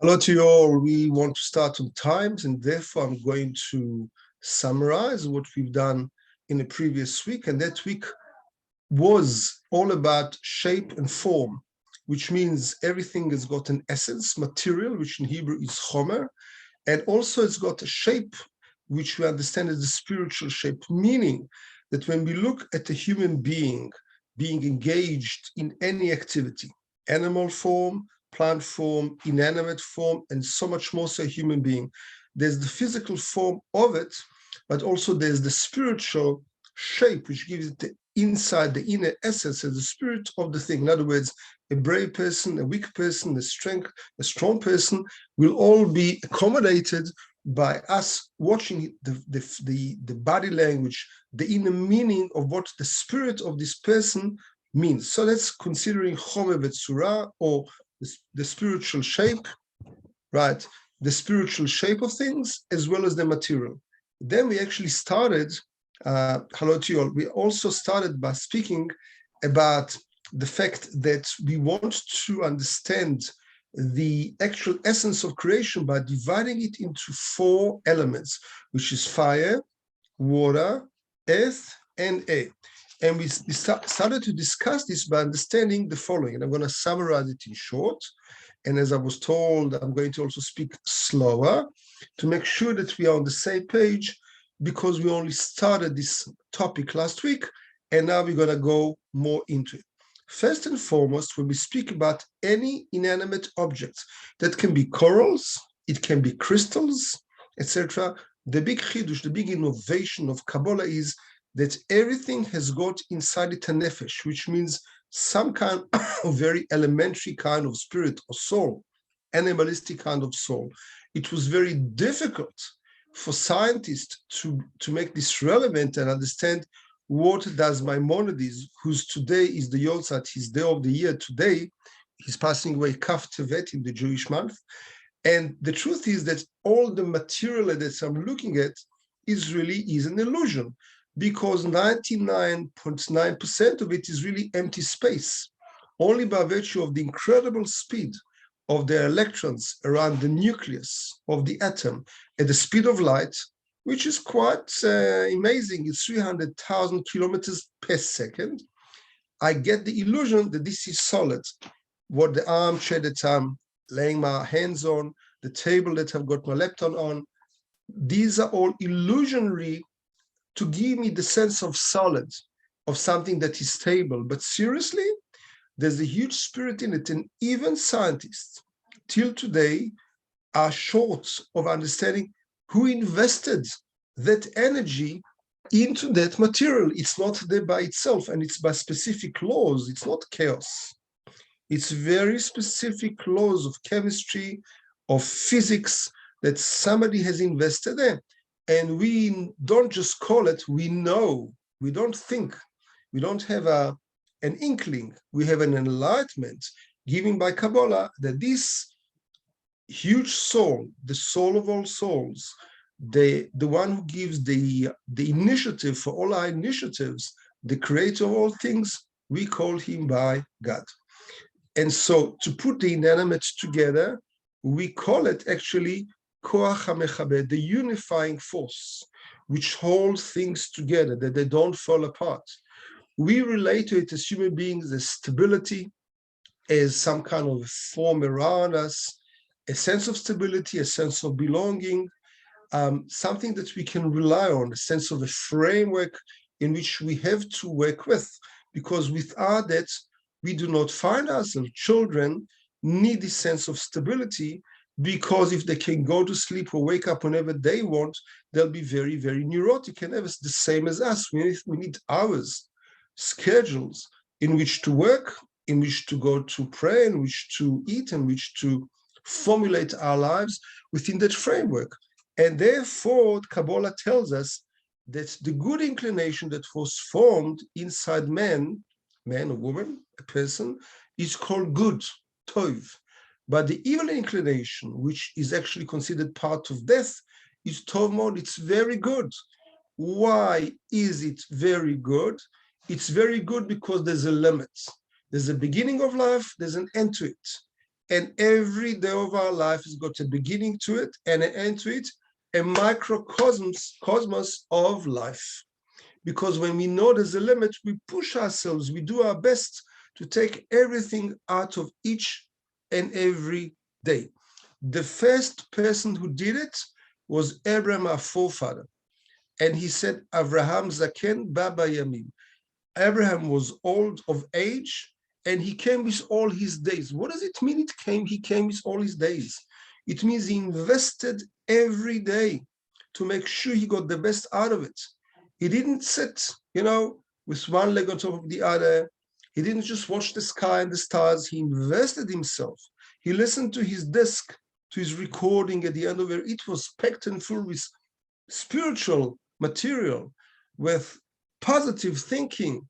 Hello to you all. We want to start on times, and therefore I'm going to summarize what we've done in the previous week. And that week was all about shape and form, which means everything has got an essence, material, which in Hebrew is chomer, and also it's got a shape, which we understand as the spiritual shape, meaning that when we look at a human being engaged in any activity, animal form, plant form, inanimate form, and so much more so a human being. There's the physical form of it, but also there's the spiritual shape, which gives it the inside, the inner essence and the spirit of the thing. In other words, a brave person, a weak person, a strong person will all be accommodated by us watching the body language, the inner meaning of what the spirit of this person means. So that's considering Chomer V'Tzura, or the spiritual shape, right? The spiritual shape of things as well as the material. Then we actually started, hello to you all, we also started by speaking about the fact that we want to understand the actual essence of creation by dividing it into four elements, which is fire, water, earth, and air. And we started to discuss this by understanding the following, and I'm going to summarize it in short. And as I was told, I'm going to also speak slower to make sure that we are on the same page, because we only started this topic last week, and now we're going to go more into it. First and foremost, when we speak about any inanimate objects, that can be corals, it can be crystals, etc. The big chidush, the big innovation of Kabbalah is that everything has got inside it a nefesh, which means some kind of very elementary kind of spirit or soul, animalistic kind of soul. It was very difficult for scientists to make this relevant and understand what does Maimonides, who's today is the Yotzat, his day of the year today, he's passing away Kaf Tevet in the Jewish month. And the truth is that all the material that I'm looking at is an illusion, because 99.9% of it is really empty space. Only by virtue of the incredible speed of the electrons around the nucleus of the atom at the speed of light, which is quite amazing, it's 300,000 kilometers per second, I get the illusion that this is solid. What the armchair that I'm laying my hands on, the table that I've got my laptop on, these are all illusionary to give me the sense of solid, of something that is stable. But seriously, there's a huge spirit in it, and even scientists till today are short of understanding who invested that energy into that material. It's not there by itself, and it's by specific laws. It's not chaos. It's very specific laws of chemistry, of physics that somebody has invested in. And we don't just call it, we know, we don't think, we don't have an inkling, we have an enlightenment given by Kabbalah that this huge soul, the soul of all souls, the one who gives the initiative for all our initiatives, the creator of all things, we call him by God. And so to put the inanimate together, we call it actually Koach HaMechabed, the unifying force, which holds things together, that they don't fall apart. We relate to it as human beings as stability, as some kind of form around us, a sense of stability, a sense of belonging, something that we can rely on, a sense of a framework in which we have to work with, because without that, we do not find ourselves. Children need this sense of stability, because if they can go to sleep or wake up whenever they want, they'll be very, very neurotic, and it's the same as us. We need hours, schedules in which to work, in which to go to pray, in which to eat, in which to formulate our lives within that framework. And therefore, Kabbalah tells us that the good inclination that was formed inside man or woman, a person, is called good, tov. But the evil inclination, which is actually considered part of death, is tov mod, it's very good. Why is it very good? It's very good because there's a limit. There's a beginning of life, there's an end to it. And every day of our life has got a beginning to it and an end to it, a cosmos of life. Because when we know there's a limit, we push ourselves, we do our best to take everything out of each and every day. The first person who did it was Abraham, our forefather. And he said, Avraham Zaken Baba Yamim. Abraham was old of age, and he came with all his days. What does it mean? He came with all his days. It means he invested every day to make sure he got the best out of it. He didn't sit, with one leg on top of the other. He didn't just watch the sky and the stars. He invested himself. He listened to his disc, to his recording at the end of it. It was packed and full with spiritual material, with positive thinking.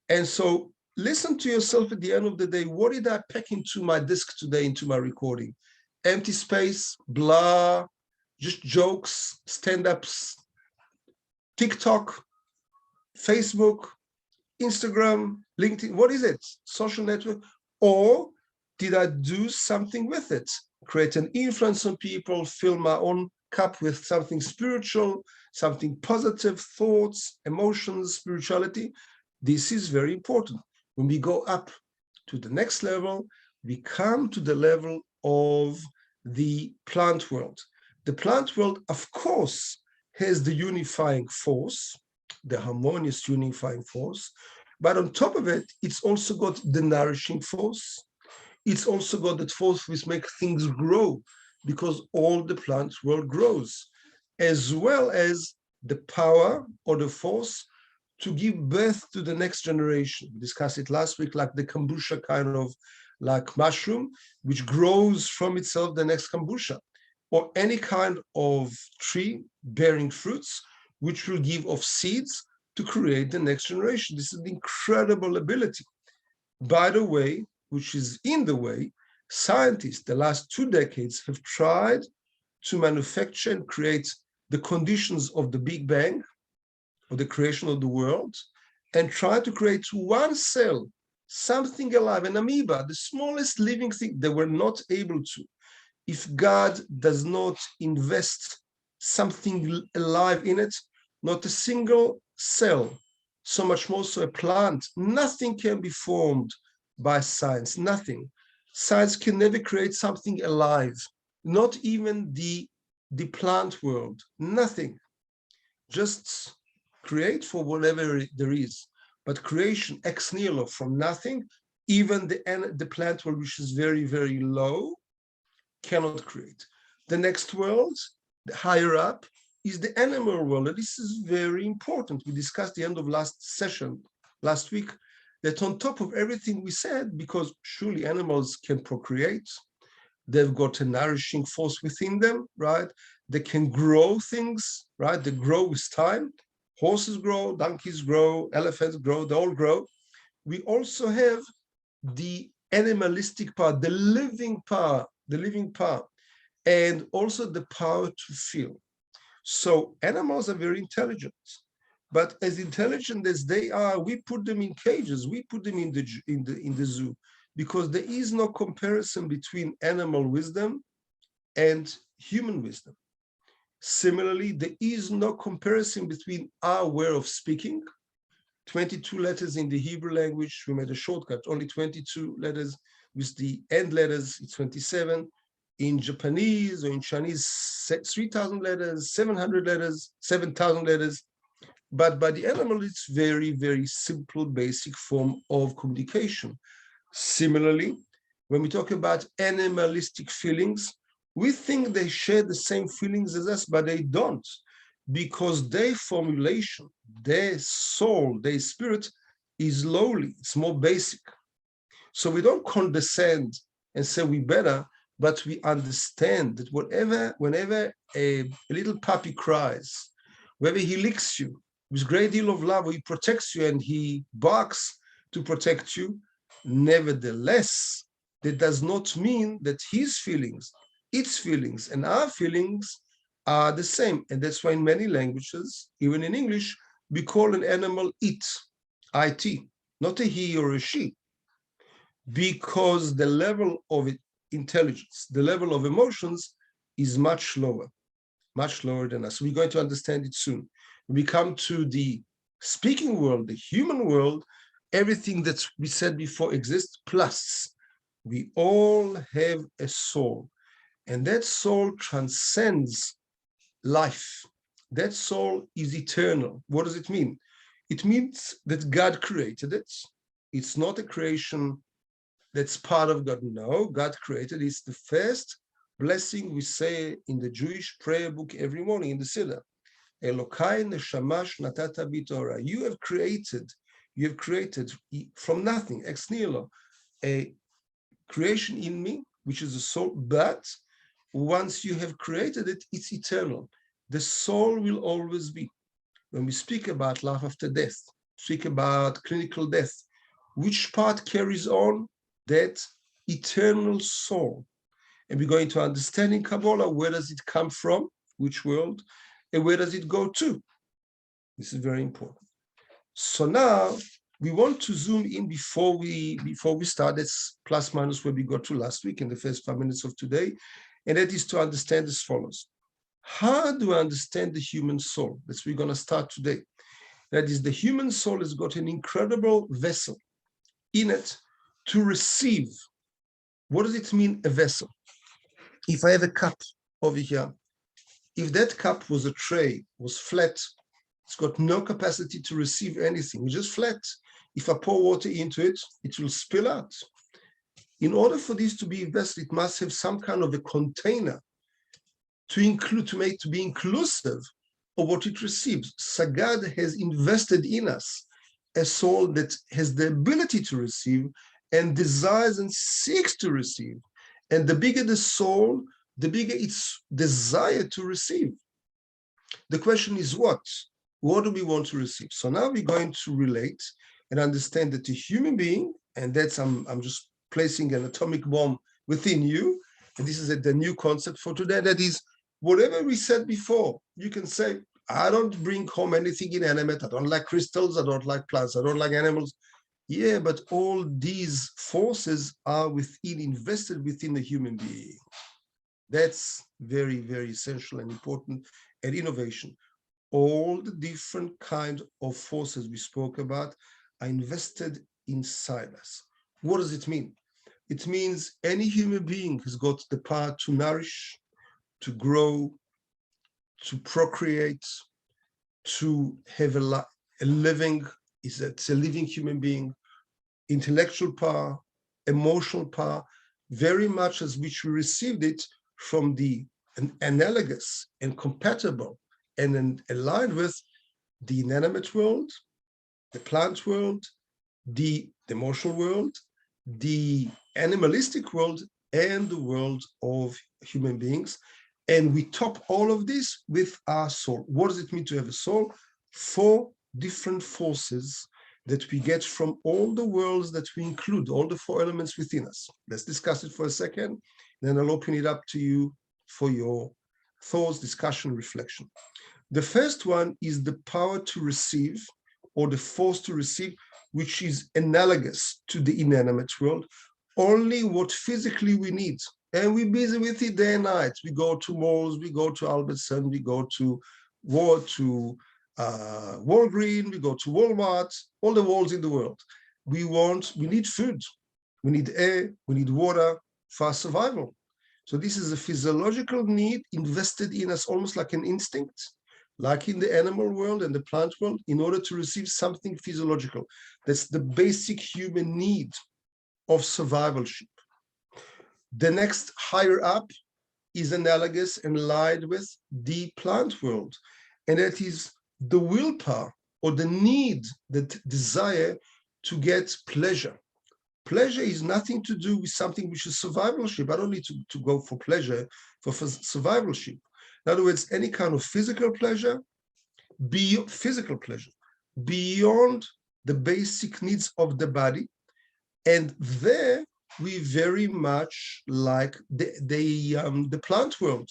And so listen to yourself at the end of the day. What did I pack into my disc today, into my recording? Empty space, blah, just jokes, stand-ups, TikTok, Facebook, Instagram, LinkedIn. What is it? Social network? Or did I do something with it? Create an influence on people, fill my own cup with something spiritual, something positive, thoughts, emotions, spirituality. This is very important. When we go up to the next level, we come to the level of the plant world. The plant world, of course, has the unifying force, the harmonious unifying force, but on top of it, it's also got the nourishing force. It's also got that force which makes things grow, because all the plant world grows, as well as the power or the force to give birth to the next generation. We discussed it last week, like the kombucha kind of like mushroom, which grows from itself the next kombucha, or any kind of tree bearing fruits, which will give off seeds to create the next generation. This is an incredible ability. By the way, which is in the way, scientists, the last 2 decades, have tried to manufacture and create the conditions of the Big Bang, of the creation of the world, and try to create one cell, something alive, an amoeba, the smallest living thing. They were not able to. If God does not invest something alive in it, not a single cell, so much more so a plant, nothing can be formed by science, nothing. Science can never create something alive, not even the plant world, nothing. Just create for whatever there is. But creation ex nihilo, from nothing, even the plant world, which is very, very low, cannot create. The next world, the higher up, is the animal world. And this is very important. We discussed the end of last session, last week, that on top of everything we said, because surely animals can procreate, they've got a nourishing force within them, right? They can grow things, right? They grow with time. Horses grow, donkeys grow, elephants grow, they all grow. We also have the animalistic part, the living power, and also the power to feel. So animals are very intelligent, but as intelligent as they are, we put them in cages, we put them in the zoo, because there is no comparison between animal wisdom and human wisdom. Similarly, there is no comparison between our way of speaking, 22 letters in the Hebrew language. We made a shortcut, only 22 letters. With the end letters, it's 27. In Japanese or in Chinese, 3,000 letters, 700 letters, 7,000 letters. But by the animal, it's very, very simple, basic form of communication. Similarly, when we talk about animalistic feelings, we think they share the same feelings as us, but they don't, because their formulation, their soul, their spirit is lowly, it's more basic. So we don't condescend and say we better, but we understand that whenever a little puppy cries, whether he licks you with a great deal of love, or he protects you and he barks to protect you, nevertheless, that does not mean that his feelings, its feelings, and our feelings are the same. And that's why in many languages, even in English, we call an animal it, it, not a he or a she, because the level of intelligence, the level of emotions is much lower than us. We're going to understand it soon. When we come to the speaking world, the human world, everything that we said before exists, plus we all have a soul, and that soul transcends life. That soul is eternal. What does it mean? It means that God created it. It's not a creation that's part of God. No, God created. It's the first blessing we say in the Jewish prayer book every morning in the Siddur. Elokai neshamash natata bi Torah. You have created from nothing, ex nihilo, a creation in me, which is a soul, but once you have created it, it's eternal. The soul will always be. When we speak about life after death, speak about clinical death, which part carries on? That eternal soul. And we're going to understand in Kabbalah, where does it come from, which world, and where does it go to? This is very important. So now we want to zoom in before we start. That's plus minus where we got to last week in the first 5 minutes of today. And that is to understand as follows. How do I understand the human soul? That's where we're going to start today. That is, the human soul has got an incredible vessel in it to receive. What does it mean, a vessel? If I have a cup over here, if that cup was a tray, was flat, it's got no capacity to receive anything, it's just flat. If I pour water into it, it will spill out. In order for this to be a vessel, it must have some kind of a container to be inclusive of what it receives. So God has invested in us a soul that has the ability to receive and desires and seeks to receive. And the bigger the soul, the bigger its desire to receive. The question is what? What do we want to receive? So now we're going to relate and understand that the human being, and that's, I'm just placing an atomic bomb within you, and this is the new concept for today, that is, whatever we said before, you can say, I don't bring home anything inanimate, I don't like crystals, I don't like plants, I don't like animals. Yeah, but all these forces are invested within the human being. That's very, very essential and important, and innovation. All the different kind of forces we spoke about are invested inside us. What does it mean? It means any human being has got the power to nourish, to grow, to procreate, to have a living, it's a living human being, intellectual power, emotional power, very much as which we received it from the analogous and compatible and aligned with the inanimate world, the plant world, the emotional world, the animalistic world, and the world of human beings. And we top all of this with our soul. What does it mean to have a soul? 4 different forces that we get from all the worlds that we include, all the 4 elements within us. Let's discuss it for a second, then I'll open it up to you for your thoughts, discussion, reflection. The first one is the power to receive, or the force to receive, which is analogous to the inanimate world, only what physically we need. And we're busy with it day and night. We go to malls, we go to Albertson, we go to Walgreens, we go to Walmart, all the malls in the world. We need food, we need air, we need water for our survival. So this is a physiological need invested in us, almost like an instinct, like in the animal world and the plant world, in order to receive something physiological. That's the basic human need of survivalship. The next higher up is analogous and allied with the plant world, and that is the willpower or the need, the desire to get pleasure. Pleasure is nothing to do with something which is survivalship. I don't need to go for pleasure for survivalship. In other words, any kind of physical pleasure, beyond the basic needs of the body. And there we very much like the plant world.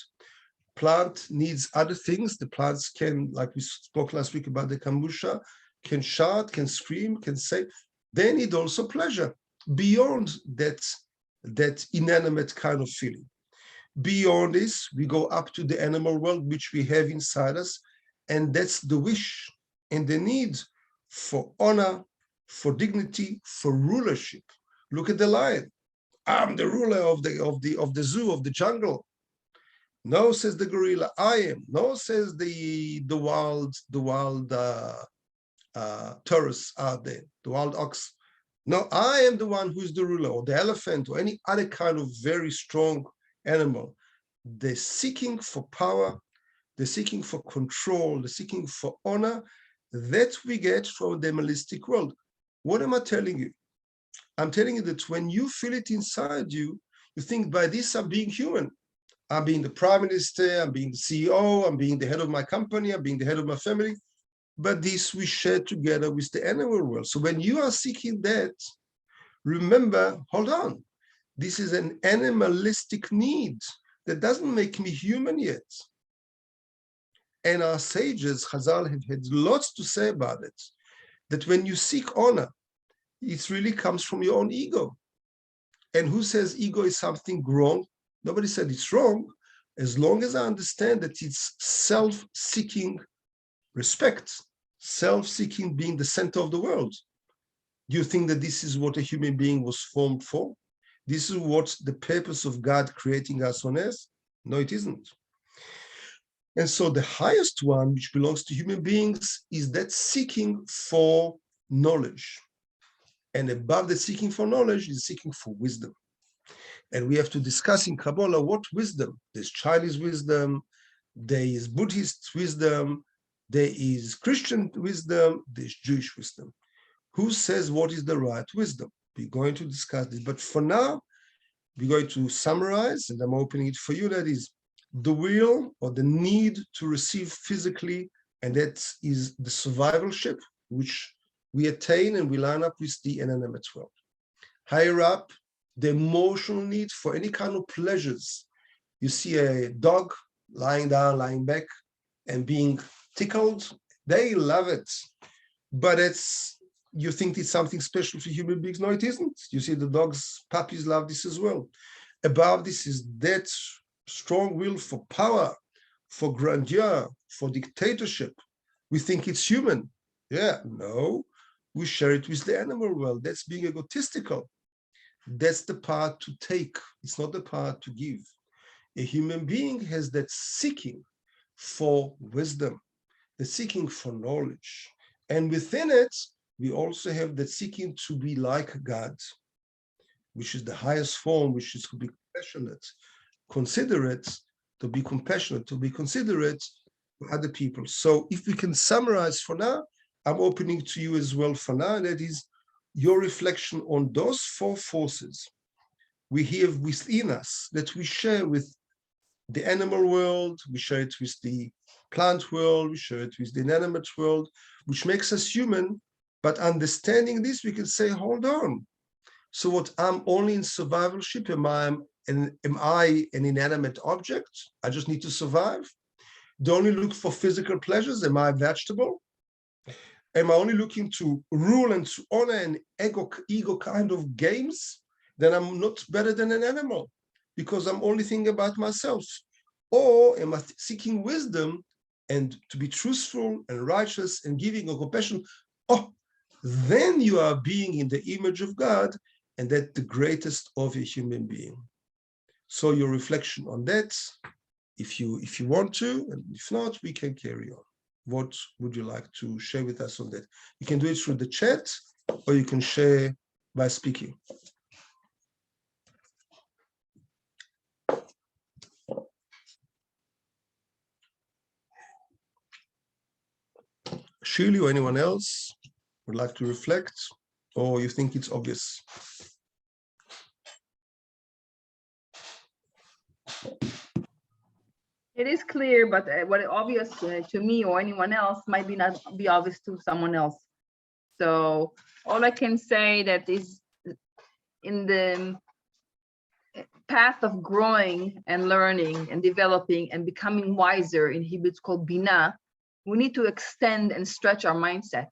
Plant needs other things. The plants can, like we spoke last week about the kombucha, can shout, can scream, can say. They need also pleasure beyond that that inanimate kind of feeling. Beyond this, we go up to the animal world, which we have inside us, and that's the wish and the need for honor, for dignity, for rulership. Look at the lion. I'm the ruler of the zoo, of the jungle. No, says the gorilla, I am. No, says the wild Taurus out there, the wild ox. No, I am the one who's the ruler, or the elephant, or any other kind of very strong animal. They're seeking for power, they're seeking for control, they're seeking for honor that we get from the animalistic world. What am I telling you? I'm telling you that when you feel it inside you, you think, by this I'm being human. I'm being the prime minister, I'm being the CEO, I'm being the head of my company, I'm being the head of my family. But this we share together with the animal world. So when you are seeking that, remember, hold on, this is an animalistic need that doesn't make me human yet. And our sages, Chazal, have had lots to say about it, that when you seek honor, it really comes from your own ego. And who says ego is something wrong? Nobody said it's wrong, as long as I understand that it's self-seeking respect, self-seeking being the center of the world. Do you think that this is what a human being was formed for? This is what the purpose of God creating us on earth? No, it isn't. And so the highest one, which belongs to human beings, is that seeking for knowledge. And above the seeking for knowledge is seeking for wisdom. And we have to discuss in Kabbalah what wisdom. There's Chinese wisdom, there is Buddhist wisdom, there is Christian wisdom, there's Jewish wisdom. Who says what is the right wisdom? We're going to discuss this. But for now, we're going to summarize, and I'm opening it for you. That is the will or the need to receive physically, and that is the survivalship, which we attain and we line up with the inanimate world. Higher up, the emotional need for any kind of pleasures. You see a dog lying down, lying back, and being tickled. They love it. But you think it's something special for human beings. No, it isn't. You see the dogs, puppies love this as well. Above this is that strong will for power, for grandeur, for dictatorship. We think it's human. Yeah, no, we share it with the animal world. That's being egotistical. That's the part to take. It's not the part to give. A human being has that seeking for wisdom, the seeking for knowledge. And within it, we also have that seeking to be like God, which is the highest form, which is to be compassionate, considerate, to be compassionate, to be considerate for other people. So if we can summarize for now, I'm opening to you as well for now, and that is your reflection on those four forces we have within us that we share with the animal world, we share it with the plant world, we share it with the inanimate world, which makes us human. But understanding this, we can say, hold on. So what, I'm only in survivalship? Am I an inanimate object? I just need to survive? Do I only look for physical pleasures? Am I a vegetable? Am I only looking to rule and to honor and ego kind of games? Then I'm not better than an animal because I'm only thinking about myself. Or am I seeking wisdom and to be truthful and righteous and giving or compassion? Oh, then you are being in the image of God, and that's the greatest of a human being. So your reflection on that, if you want to, and if not, we can carry on. What would you like to share with us on that? You can do it through the chat, or you can share by speaking. Shirley or anyone else would like to reflect, or you think it's obvious? It is clear, but what is obvious to me or anyone else might not be obvious to someone else. So all I can say that is in the path of growing and learning and developing and becoming wiser, in Hebrew it's called Binah, we need to extend and stretch our mindset.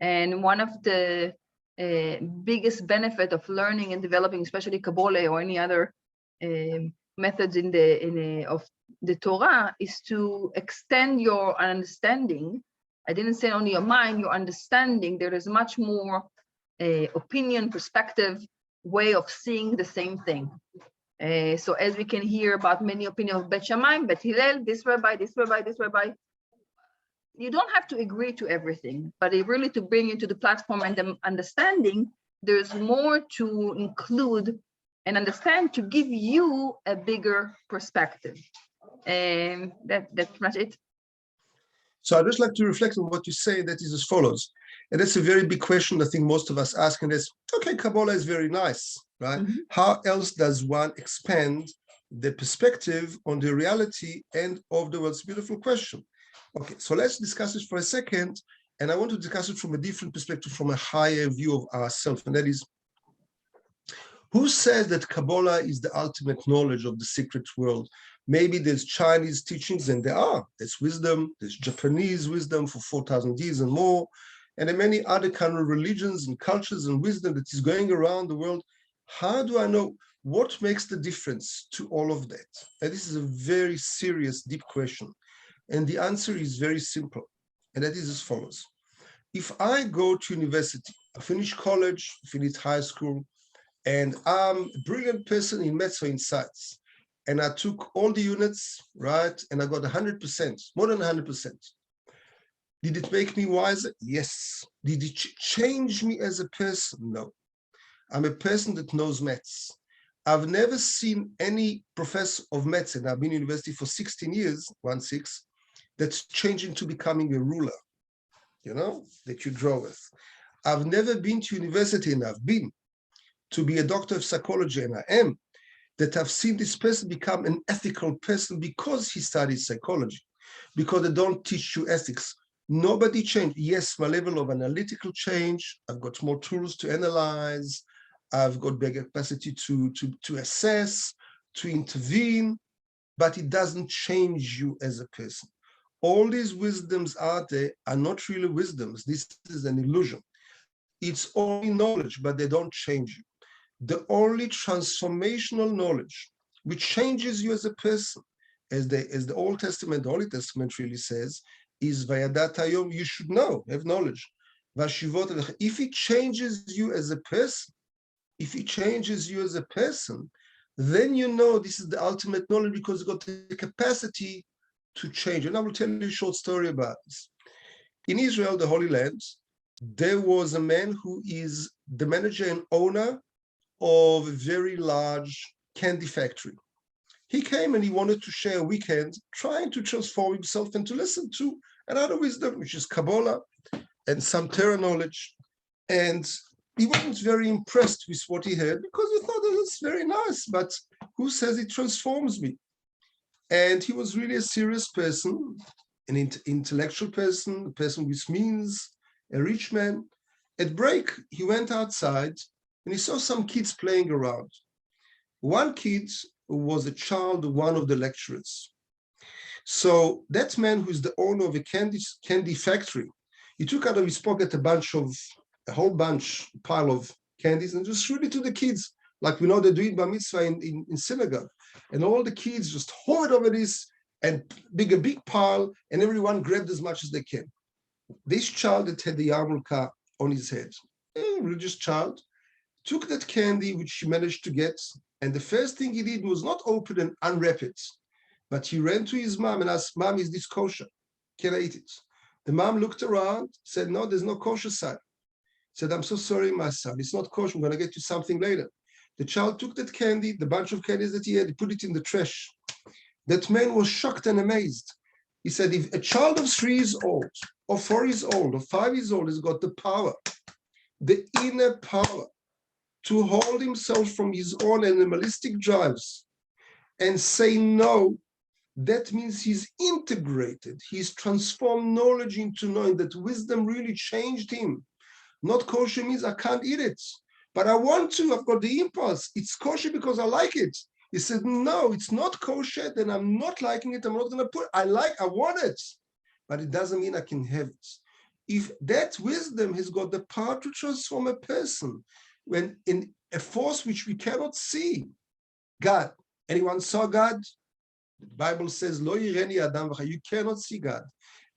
And one of the biggest benefit of learning and developing, especially Kabbalah or any other methods of the Torah, is to extend your understanding. I didn't say only your mind, your understanding. There is much more opinion, perspective, way of seeing the same thing. So as we can hear about many opinions of Bet Shammai, Bet Hillel, this rabbi, this rabbi, this rabbi, you don't have to agree to everything, but really to bring into the platform and the understanding, there's more to include and understand to give you a bigger perspective. And that's pretty much it. So I'd just like to reflect on what you say, that is as follows. And that's a very big question I think most of us ask, and that's, okay, Kabbalah is very nice, right? Mm-hmm. How else does one expand the perspective on the reality and of the world? It's a beautiful question. Okay, so let's discuss it for a second. And I want to discuss it from a different perspective, from a higher view of ourselves. And that is, who says that Kabbalah is the ultimate knowledge of the secret world? Maybe there's Chinese teachings, and there are. There's wisdom, there's Japanese wisdom for 4,000 years and more, and there are many other kind of religions and cultures and wisdom that is going around the world. How do I know what makes the difference to all of that? And this is a very serious, deep question. And the answer is very simple, and that is as follows. If I go to university, I finish college, finish high school, and I'm a brilliant person in maths or in science, and I took all the units, right, and I got 100%, more than 100%. Did it make me wiser? Yes. Did it change me as a person? No. I'm a person that knows maths. I've never seen any professor of maths, and I've been in university for 16 years, 16, that's changing to becoming a ruler, you know, that you draw with. I've never been to university, and I've been to be a doctor of psychology, and I am, that I've seen this person become an ethical person because he studied psychology, because they don't teach you ethics. Nobody changed. Yes, my level of analytical change, I've got more tools to analyze, I've got bigger capacity to assess, to intervene, but it doesn't change you as a person. All these wisdoms out there are not really wisdoms. This is an illusion. It's only knowledge, but they don't change you. The only transformational knowledge which changes you as a person, as the Old Testament, the Holy Testament really says, is Vayadat Hayom, you should know, have knowledge. If it changes you as a person, then you know this is the ultimate knowledge, because you've got the capacity to change. And I will tell you a short story about this. In Israel, the Holy Land, there was a man who is the manager and owner of a very large candy factory. He came and he wanted to share a weekend trying to transform himself and to listen to another wisdom, which is Kabbalah and some Torah knowledge. And he wasn't very impressed with what he heard, because he thought that it's very nice, but who says it transforms me? And he was really a serious person, an intellectual person, a person with means, a rich man. At break, he went outside and he saw some kids playing around. One kid was a child of one of the lecturers. So that man, who's the owner of a candy factory, he took out of his pocket a whole pile of candies, and just threw it to the kids, like we know they do it by mitzvah in synagogue. And all the kids just hovered over this and a big pile, and everyone grabbed as much as they can. This child that had the yarmulke on his head, a religious child, took that candy which he managed to get, and the first thing he did was not open and unwrap it, but he ran to his mom and asked, "Mom, is this kosher? Can I eat it?" The mom looked around, said, "No, there's no kosher sign." Said, "I'm so sorry, my son, it's not kosher, I'm going to get you something later." The child took that candy, the bunch of candies that he had, he put it in the trash. That man was shocked and amazed. He said, if a child of 3 years old, or 4 years old, or 5 years old has got the power, the inner power, to hold himself from his own animalistic drives and say no, that means he's integrated, he's transformed knowledge into knowing, that wisdom really changed him. Not kosher means I can't eat it, but I want to, I've got the impulse. It's kosher because I like it. He said, no, it's not kosher, then I'm not liking it, I'm not going to put it. I want it, but it doesn't mean I can have it. if that wisdom has got the power to transform a person, when in a force which we cannot see, God, anyone saw God? The Bible says, Lo yireni adam v'cha, you cannot see God,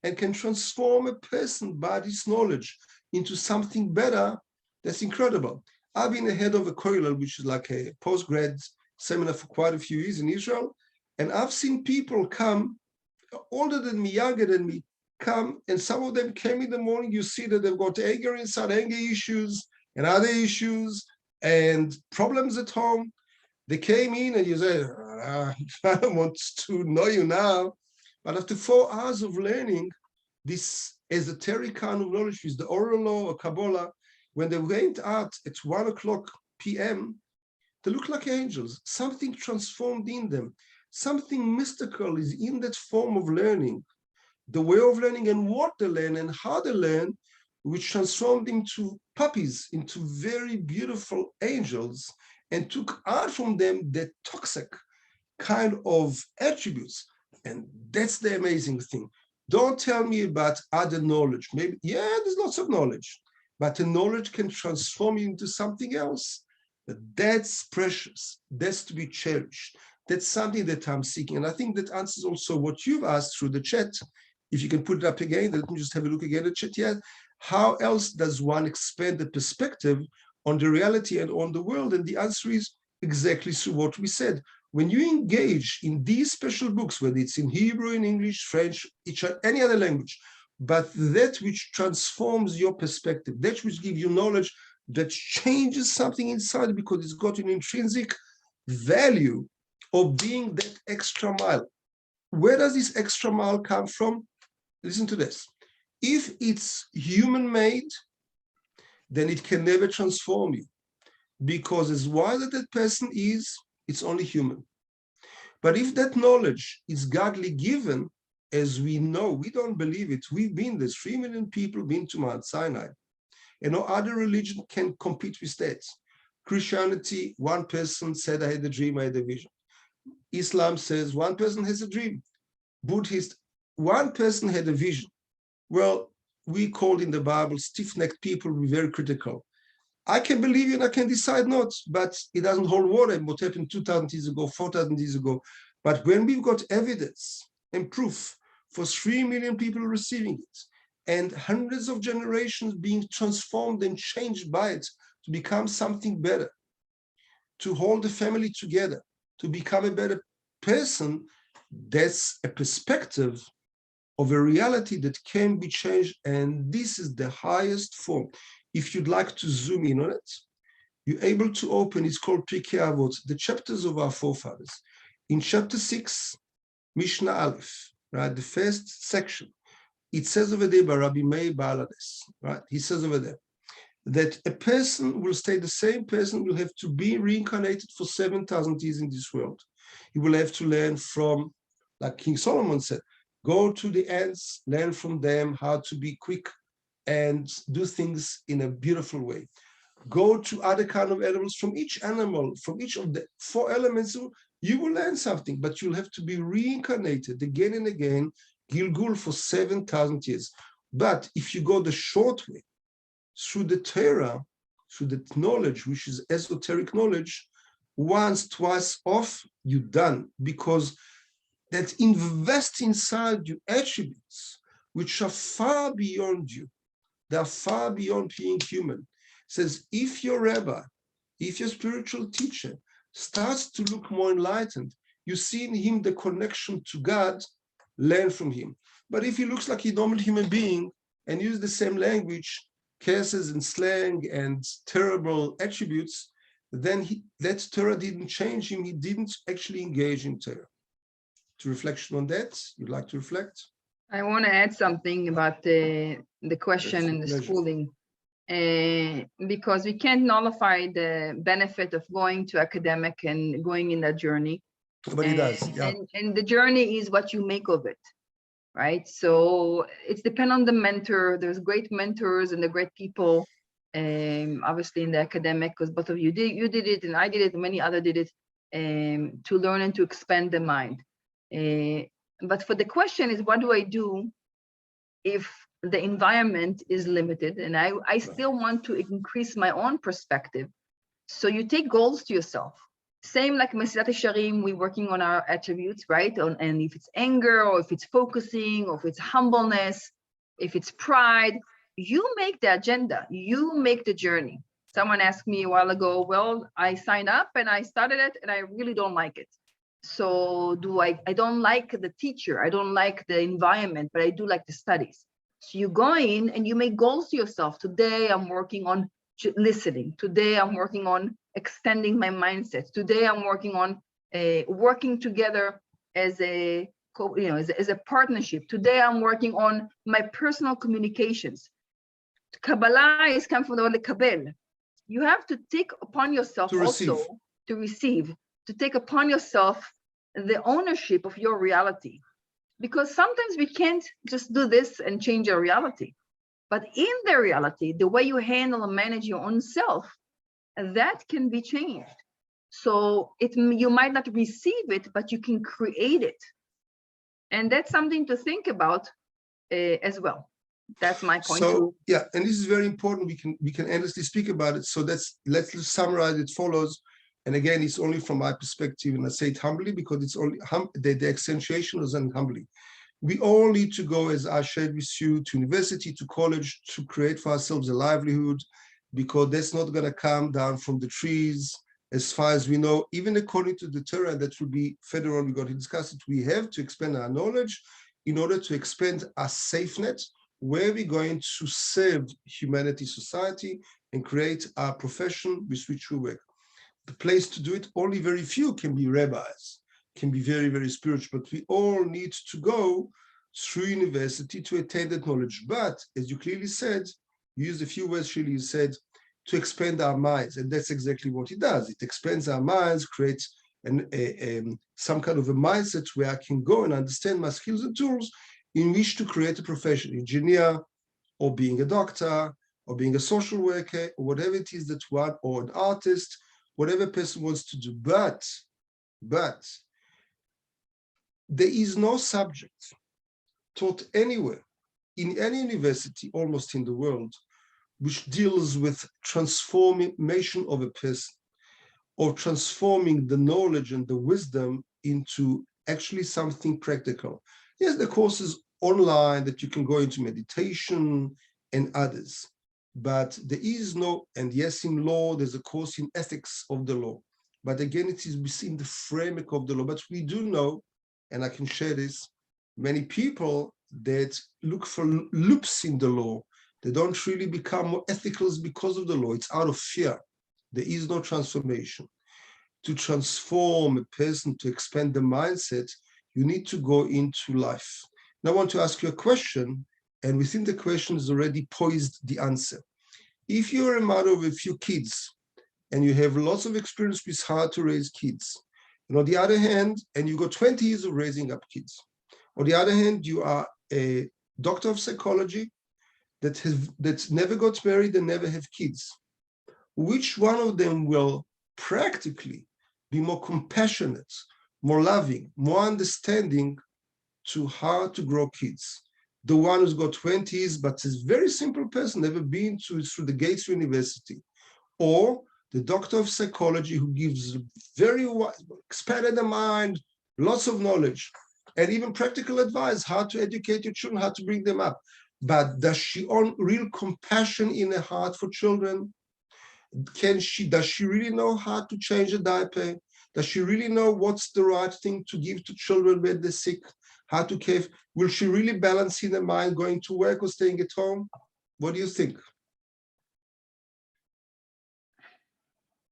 and can transform a person by this knowledge into something better. That's incredible. I've been ahead of a kollel, which is like a postgrad seminar for quite a few years in Israel, and I've seen people come, older than me, younger than me, come, and some of them came in the morning. You see that they've got anger inside, anger issues and other issues and problems at home. They came in and you say, I don't want to know you now. But after 4 hours of learning this esoteric kind of knowledge with the oral law or Kabbalah, when they went out at 1 o'clock p.m., they looked like angels. Something transformed in them. Something mystical is in that form of learning, the way of learning and what they learn and how they learn, which transformed into puppies, into very beautiful angels, and took out from them the toxic kind of attributes. And that's the amazing thing. Don't tell me about other knowledge. Maybe, yeah, there's lots of knowledge, but the knowledge can transform you into something else. But that's precious. That's to be cherished. That's something that I'm seeking. And I think that answers also what you've asked through the chat. If you can put it up again, let me just have a look again at the chat here. How else does one expand the perspective on the reality and on the world? And the answer is exactly through what we said. When you engage in these special books, whether it's in Hebrew, in English, French, any other language, but that which transforms your perspective, that which gives you knowledge, that changes something inside because it's got an intrinsic value of being that extra mile. Where does this extra mile come from? Listen to this. If it's human-made, then it can never transform you, because as wise as that person is, it's only human. But if that knowledge is godly given, as we know, we don't believe it. We've been there, 3 million people been to Mount Sinai. And no other religion can compete with that. Christianity, one person said, I had a dream, I had a vision. Islam says one person has a dream. Buddhist, one person had a vision. Well, we called in the Bible stiff-necked people, we're very critical. I can believe you and I can decide not, but it doesn't hold water. What happened 2,000 years ago, 4,000 years ago. But when we've got evidence and proof for 3 million people receiving it, and hundreds of generations being transformed and changed by it to become something better, to hold the family together, to become a better person, that's a perspective of a reality that can be changed. And this is the highest form. If you'd like to zoom in on it, you're able to open, it's called Pirkei Avot, the chapters of our forefathers. In chapter 6, Mishnah Aleph, right, the first section, it says over there by Rabbi Meir Baalades, right? He says over there that a person will stay the same person, will have to be reincarnated for 7,000 years in this world. He will have to learn from, like King Solomon said, go to the ants, learn from them how to be quick and do things in a beautiful way. Go to other kind of animals. From each animal, from each of the 4 elements, you will learn something, but you'll have to be reincarnated again and again, Gilgul, for 7,000 years. But if you go the short way, through the Torah, through the knowledge, which is esoteric knowledge, once, twice off, you're done, because that invest inside you attributes which are far beyond you. They are far beyond being human. It says, if your rabbi, if your spiritual teacher starts to look more enlightened, you see in him the connection to God, learn from him. But if he looks like a normal human being and uses the same language, curses and slang and terrible attributes, then that Torah didn't change him. He didn't actually engage in Torah. To reflection on that, you'd like to reflect? I want to add something about the question and the schooling, because we can't nullify the benefit of going to academic and going in that journey. But he does, yeah. And the journey is what you make of it, right? So it's depend on the mentor. There's great mentors and the great people, obviously in the academic, because both of you did it, and I did it, and many others did it, to learn and to expand the mind. But for the question is, what do I do if the environment is limited, and I still want to increase my own perspective. So you take goals to yourself. Same like Mesilat Yesharim, we're working on our attributes, right? And if it's anger, or if it's focusing, or if it's humbleness, if it's pride, you make the agenda, you make the journey. Someone asked me a while ago, well, I signed up and I started it and I really don't like it. So I don't like the teacher, I don't like the environment, but I do like the studies. So you go in and you make goals to yourself. Today I'm working on listening. Today I'm working on extending my mindset. Today I'm working on working together as a as a partnership. Today I'm working on my personal communications. Kabbalah is come from the word kabel. You have to take upon yourself to receive, to take upon yourself the ownership of your reality. Because sometimes we can't just do this and change our reality. But in the reality, the way you handle and manage your own self, that can be changed. So you might not receive it, but you can create it. And that's something to think about as well. That's my point. So yeah, and this is very important. We can endlessly speak about it. So let's summarize. It follows. And again, it's only from my perspective, and I say it humbly because it's only the accentuation is humbly. We all need to go, as I shared with you, to university, to college, to create for ourselves a livelihood, because that's not going to come down from the trees. As far as we know, even according to the Torah, that will be further on, we're going to discuss it. We have to expand our knowledge in order to expand our safe net, where we're going to serve humanity, society, and create our profession with which we work. The place to do it, only very few can be rabbis, can be very, very spiritual, but we all need to go through university to attain that knowledge. But as you clearly said, you used a few words, Shili, you said, to expand our minds, and that's exactly what it does. It expands our minds, creates some kind of a mindset where I can go and understand my skills and tools in which to create a profession, engineer, or being a doctor, or being a social worker, or whatever it is that one, or an artist, whatever person wants to do. But there is no subject taught anywhere, in any university, almost in the world, which deals with transformation of a person, or transforming the knowledge and the wisdom into actually something practical. Yes, the courses online that you can go into meditation and others, but there is no, and yes, in law, there's a course in ethics of the law. But again, it is within the framework of the law. But we do know, and I can share this, many people that look for loops in the law, they don't really become more ethical because of the law. It's out of fear. There is no transformation. To transform a person, to expand the mindset, you need to go into life. Now I want to ask you a question, and within the question is already poised the answer. If you're a mother of a few kids, and you have lots of experience with how to raise kids, and on the other hand, and you got 20 years of raising up kids. On the other hand, you are a doctor of psychology that never got married and never have kids. Which one of them will practically be more compassionate, more loving, more understanding to how to grow kids? The one who's got 20s, but is a very simple person, never been through the Gates University, or the doctor of psychology who gives very expanded the mind, lots of knowledge, and even practical advice, how to educate your children, how to bring them up. But does she own real compassion in her heart for children? Does she really know how to change a diaper? Does she really know what's the right thing to give to children when they're sick? How to care? Will she really balance in her mind going to work or staying at home? What do you think?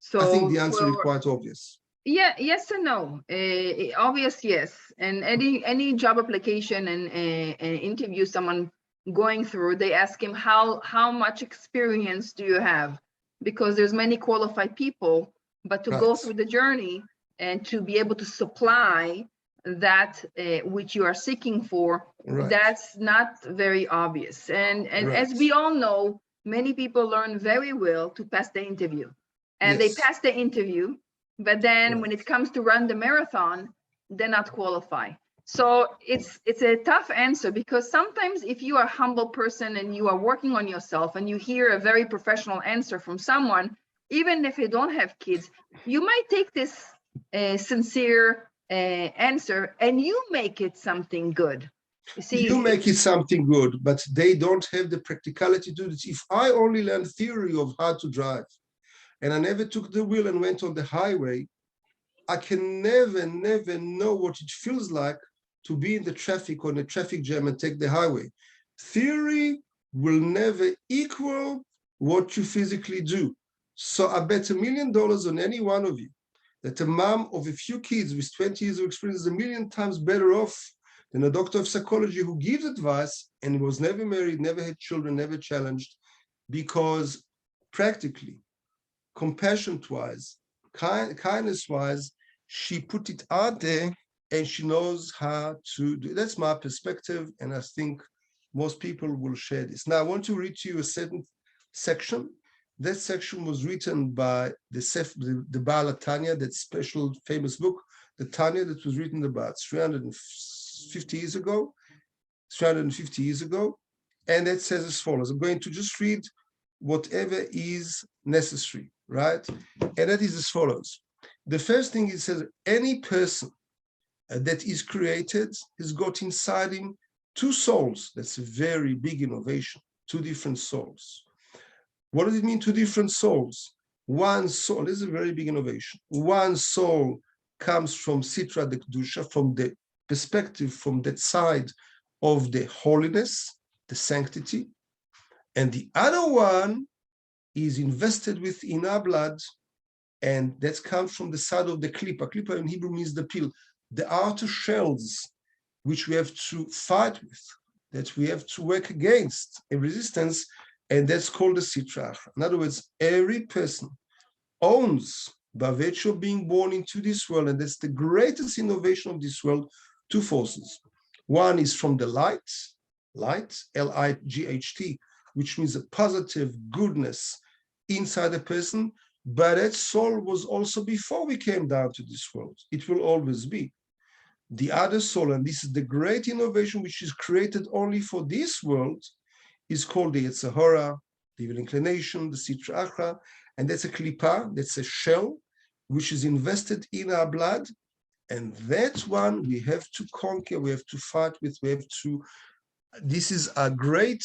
So I think the answer is quite obvious. Yeah, yes and no. Obvious, yes. And any job application and interview someone going through, they ask him how much experience do you have? Because there's many qualified people, but to go through the journey and to be able to supply that which you are seeking for, that's not very obvious. And as we all know, many people learn very well to pass the interview, and they pass the interview, but then when it comes to run the marathon, they're not qualified. So it's a tough answer, because sometimes if you are a humble person and you are working on yourself and you hear a very professional answer from someone, even if you don't have kids, you might take this sincere answer and you make it something good. You see, You make it something good, but they don't have the practicality to do it. If I only learned theory of how to drive and I never took the wheel and went on the highway, I can never know what it feels like to be in the traffic, on a traffic jam, and take the highway. Theory will never equal what you physically do. So I bet $1 million on any one of you that a mom of a few kids with 20 years of experience is 1,000,000 times better off than a doctor of psychology who gives advice and was never married, never had children, never challenged, because practically, compassion-wise, kindness-wise, she put it out there and she knows how to do it. That's my perspective, and I think most people will share this. Now, I want to read to you a certain section. That section was written by the Baal Tanya, that special famous book, the Tanya, that was written about 350 years ago, and that says as follows. I'm going to just read whatever is necessary, right? And that is as follows. The first thing, it says, any person that is created has got inside him two souls. That's a very big innovation, two different souls. What does it mean, two different souls? One soul, this is a very big innovation. One soul comes from Sitra de Kedusha, from the perspective, from that side of the holiness, the sanctity. And the other one is invested within our blood, and that comes from the side of the klipa. Klipa in Hebrew means the peel, the outer shells, which we have to fight with, that we have to work against a resistance, and that's called the Sitra. In other words, every person owns, by virtue of being born into this world, and that's the greatest innovation of this world, two forces. One is from the light, L-I-G-H-T, which means a positive goodness inside a person, but that soul was also before we came down to this world. It will always be. The other soul, and this is the great innovation which is created only for this world, is called the Yetzer Hara, the evil inclination, the Sitra Achra, and that's a klipa, that's a shell, which is invested in our blood, and that one we have to conquer, we have to fight with, this is a great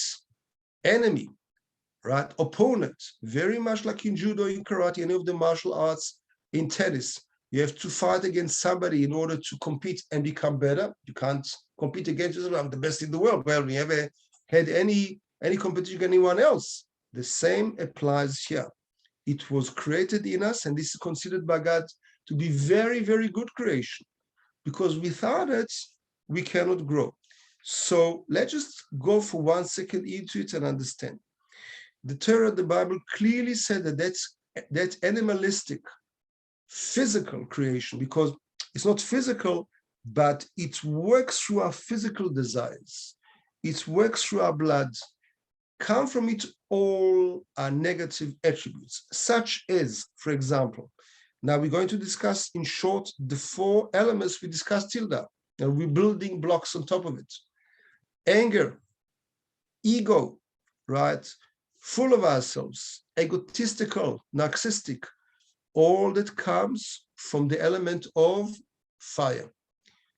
enemy, right? Opponent, very much like in judo, in karate, any of the martial arts, in tennis. You have to fight against somebody in order to compete and become better. You can't compete against yourself. I'm the best in the world. Well, we never had any competition with anyone else. The same applies here. It was created in us, and this is considered by God to be very, very good creation, because without it, we cannot grow. So let's just go for 1 second into it and understand. The Torah, the Bible clearly said that that's animalistic, physical creation, because it's not physical, but it works through our physical desires. It works through our blood. Come from it all our negative attributes, such as, for example, now we're going to discuss in short the 4 elements we discussed till now, and we're building blocks on top of it. Anger, ego, right? Full of ourselves, egotistical, narcissistic, all that comes from the element of fire.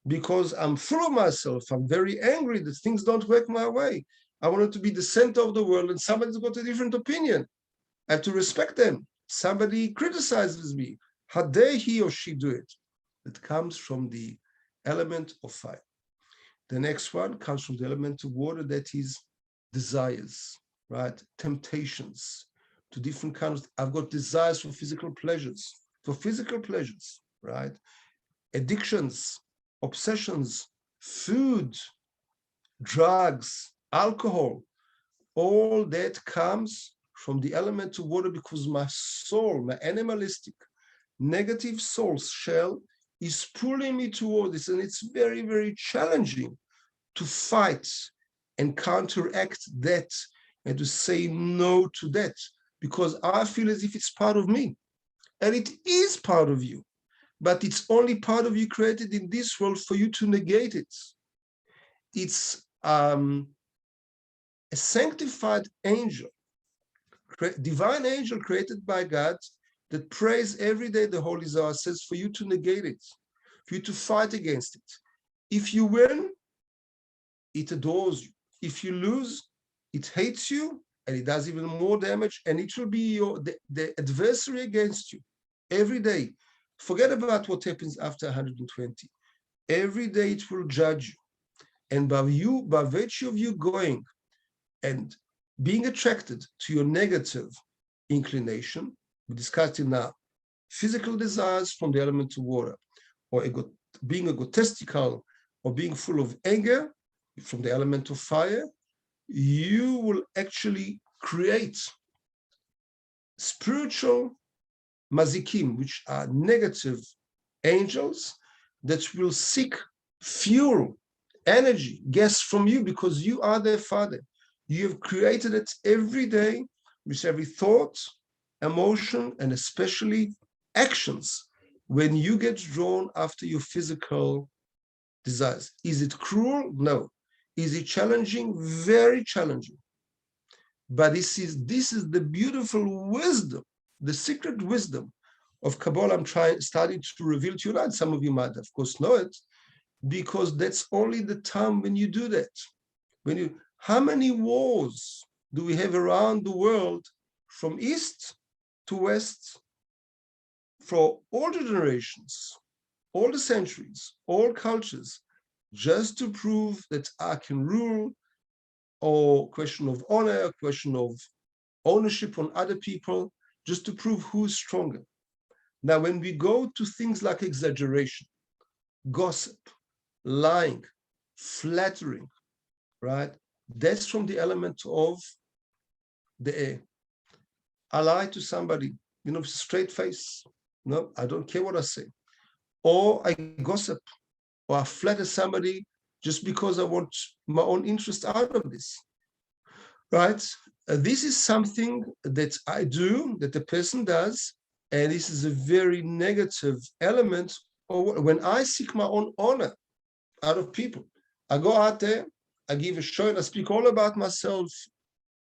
Because I'm full of myself, I'm very angry that things don't work my way. I wanted to be the center of the world, and somebody's got a different opinion. I have to respect them. Somebody criticizes me. How dare he or she do it? It comes from the element of fire. The next one comes from the element of water, that is desires, right? Temptations to different kinds. I've got desires for physical pleasures, right? Addictions, obsessions, food, drugs, alcohol, all that comes from the element of water, because my soul, my animalistic, negative soul shell is pulling me toward this, and it's very, very challenging to fight and counteract that and to say no to that, because I feel as if it's part of me, and it is part of you. but it's only part of you created in this world for you to negate it. It's a sanctified angel, divine angel created by God that prays every day, the Holy Zohar says, for you to negate it, for you to fight against it. If you win, it adores you. If you lose, it hates you, and it does even more damage, and it will be the adversary against you every day. Forget about what happens after 120. Every day it will judge you. And by virtue of you going and being attracted to your negative inclination, we discussed it now, physical desires from the element of water, or being egotistical, or being full of anger from the element of fire, you will actually create spiritual mazikim, which are negative angels that will seek fuel, energy, gas from you, because you are their father. You have created it every day with every thought, emotion, and especially actions when you get drawn after your physical desires. Is it cruel? No. Is it challenging? Very challenging. But this is the beautiful wisdom, the secret wisdom of Kabbalah I'm starting to reveal to you now. Some of you might, of course, know it, because that's only the time when you do that. How many wars do we have around the world from east to west for all the generations, all the centuries, all cultures, just to prove that I can rule, or question of honor, question of ownership on other people, just to prove who's stronger. Now, when we go to things like exaggeration, gossip, lying, flattering, right? That's from the element of the air. I lie to somebody, straight face. No, I don't care what I say. Or I gossip, or I flatter somebody just because I want my own interest out of this, right? This is something that I do, that the person does, and this is a very negative element. Or when I seek my own honor out of people, I go out there, I give a show, and I speak all about myself.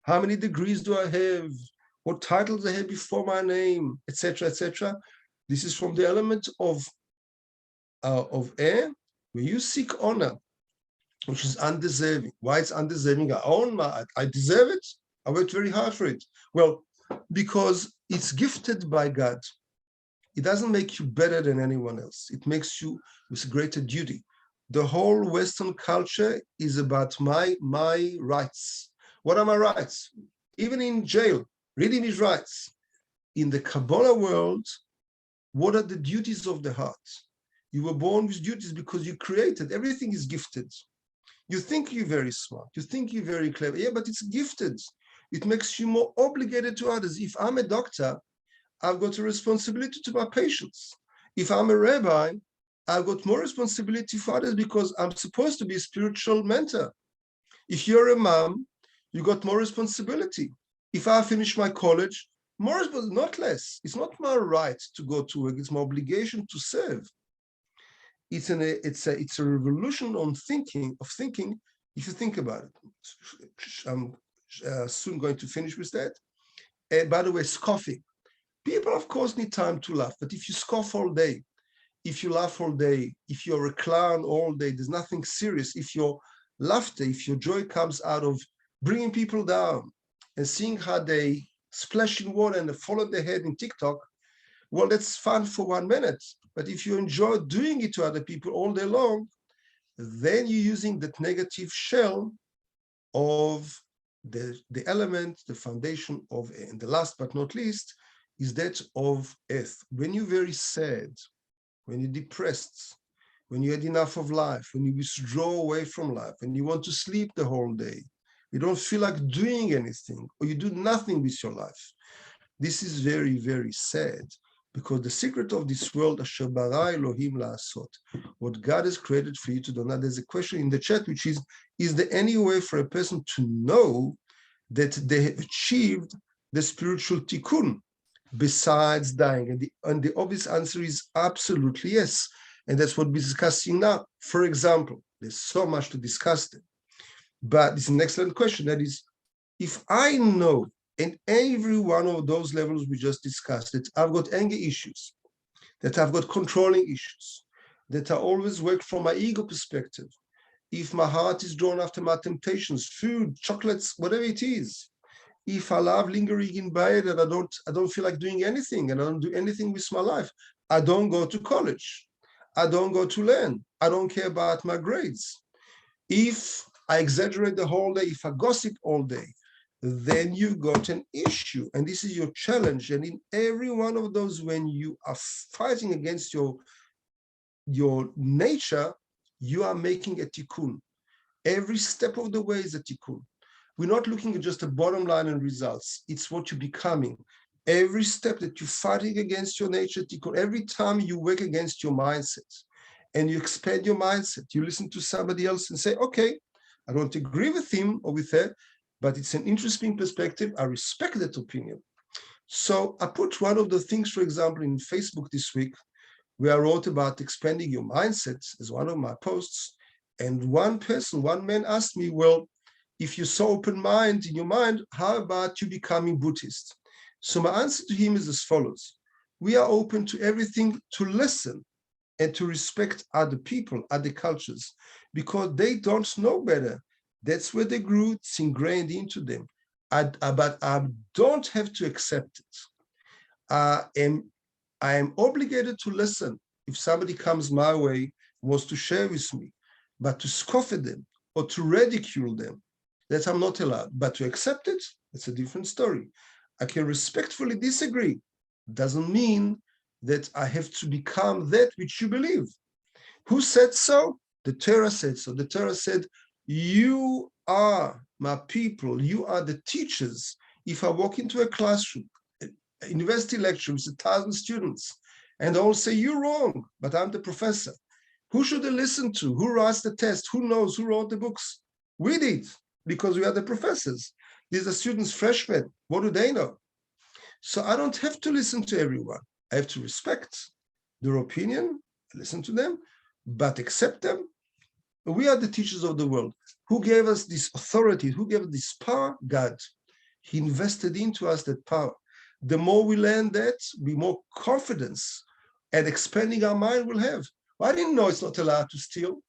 How many degrees do I have? What titles I have before my name, etc., etc. This is from the element of air, where you seek honor, which is undeserving. Why it's undeserving? I deserve it. I worked very hard for it. Well, because it's gifted by God. It doesn't make you better than anyone else. It makes you with greater duty. The whole Western culture is about my rights. What are my rights? Even in jail, reading his rights. In the Kabbalah world, what are the duties of the heart? You were born with duties because you created. Everything is gifted. You think you're very smart. You think you're very clever. Yeah, but it's gifted. It makes you more obligated to others. If I'm a doctor, I've got a responsibility to my patients. If I'm a rabbi, I've got more responsibility for others because I'm supposed to be a spiritual mentor. If you're a mom, you got more responsibility. If I finish my college, more responsibility, not less. It's not my right to go to work. It's my obligation to serve. It's a revolution on thinking. If you think about it. I'm soon going to finish with that. And by the way, scoffing. People, of course, need time to laugh, but if you scoff all day, if you laugh all day, if you're a clown all day, there's nothing serious. If your laughter, if your joy comes out of bringing people down and seeing how they splash in water and fall on their head in TikTok, well, that's fun for 1 minute. But if you enjoy doing it to other people all day long, then you're using that negative shell of the element, the foundation of air. And the last but not least is that of earth. When you're very sad, when you're depressed, when you had enough of life, when you withdraw away from life, and you want to sleep the whole day, you don't feel like doing anything, or you do nothing with your life. This is very, very sad, because the secret of this world, Asher bara Elohim la'asot, what God has created for you to do. Now, there's a question in the chat, which is there any way for a person to know that they have achieved the spiritual tikkun? besides dying? And the obvious answer is absolutely yes. And that's what we're discussing now. For example, there's so much to discuss there. But it's an excellent question. That is, if I know in every one of those levels we just discussed that I've got anger issues, that I've got controlling issues, that I always work from my ego perspective, if my heart is drawn after my temptations, food, chocolates, whatever it is, if I love lingering in bed and I don't feel like doing anything and I don't do anything with my life, I don't go to college, I don't go to learn, I don't care about my grades. If I exaggerate the whole day, if I gossip all day, then you've got an issue. And this is your challenge. And in every one of those, when you are fighting against your nature, you are making a tikkun. Every step of the way is a tikkun. We're not looking at just a bottom line and results. It's what you're becoming. Every step that you're fighting against your nature, tikkun, every time you work against your mindset and you expand your mindset, you listen to somebody else and say, okay, I don't agree with him or with her, but it's an interesting perspective. I respect that opinion. So I put one of the things, for example, in Facebook this week, where I wrote about expanding your mindset as one of my posts. And one man asked me, well, if you're so open-minded in your mind, how about you becoming Buddhist? So my answer to him is as follows. We are open to everything, to listen and to respect other people, other cultures, because they don't know better. That's where they grew, it's ingrained into them. But I don't have to accept it. I am obligated to listen if somebody comes my way, wants to share with me, but to scoff at them or to ridicule them, that I'm not allowed. But to accept it, it's a different story. I can respectfully disagree. Doesn't mean that I have to become that which you believe. Who said so? The Torah said so. The Torah said, you are my people, you are the teachers. If I walk into a classroom, a university lecture with 1,000 students, and they all say, you're wrong, but I'm the professor. Who should they listen to? Who writes the test? Who knows? Who wrote the books? We did, because we are the professors. These are students, freshmen. What do they know? So I don't have to listen to everyone. I have to respect their opinion, listen to them, but accept them. We are the teachers of the world. Who gave us this authority? Who gave us this power? God. He invested into us that power. The more we learn that, the more confidence and expanding our mind we'll have. Well, I didn't know it's not allowed to steal.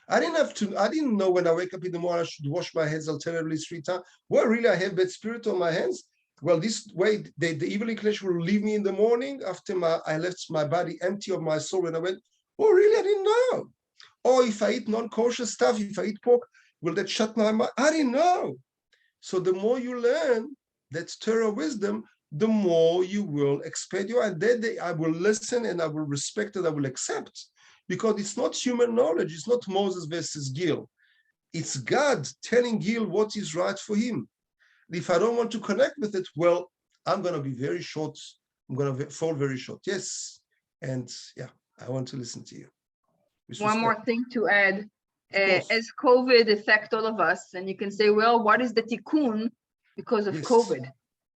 I didn't know when I wake up in the morning, I should wash my hands alternately 3 times. Well, really, I have bad spirit on my hands. Well, this way, the evil inclination will leave me in the morning after I left my body empty of my soul. And I went, oh, really? I didn't know. Or if I eat non-kosher stuff, if I eat pork, will that shut my mind? I didn't know. So the more you learn that Torah wisdom, the more you will expand your, and then I will listen and I will respect and I will accept, because it's not human knowledge. It's not Moses versus Gil. It's God telling Gil what is right for him. If I don't want to connect with it, well, I'm going to be very short. I'm going to fall very short. Yes. And yeah, I want to listen to you. One more thing to add, as COVID affect all of us, and you can say, well, what is the tikkun because of COVID?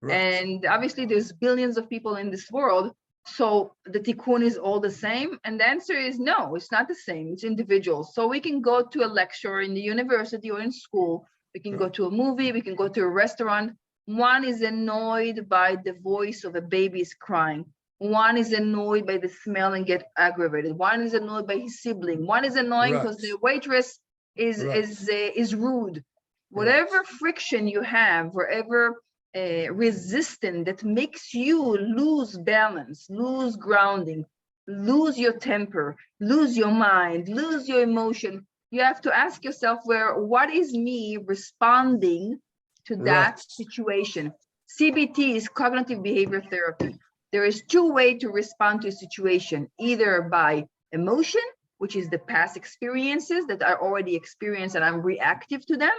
Right. And obviously there's billions of people in this world, so the tikkun is all the same. And the answer is no, it's not the same. It's individual. So we can go to a lecture in the university or in school. We can go to a movie. We can go to a restaurant. One is annoyed by the voice of a baby is crying. One is annoyed by the smell and get aggravated. One is annoyed by his sibling. One is annoying because the waitress is rude. Whatever friction you have, wherever resistance that makes you lose balance, lose grounding, lose your temper, lose your mind, lose your emotion, you have to ask yourself, what is me responding to that situation? CBT is cognitive behavior therapy. There is 2 ways to respond to a situation, either by emotion, which is the past experiences that I already experienced and I'm reactive to them,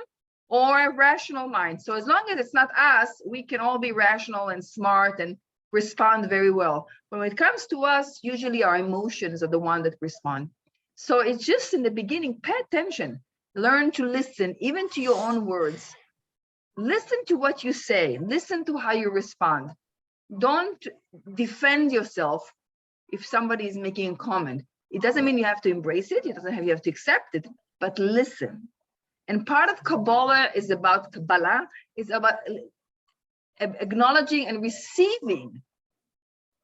or a rational mind. So as long as it's not us, we can all be rational and smart and respond very well. But when it comes to us, usually our emotions are the one that respond. So it's just in the beginning, pay attention, learn to listen, even to your own words. Listen to what you say, listen to how you respond. don't defend yourself if somebody is making a comment. It doesn't mean you have to embrace it. It doesn't have you have to accept it, but listen. And part of Kabbalah is about acknowledging and receiving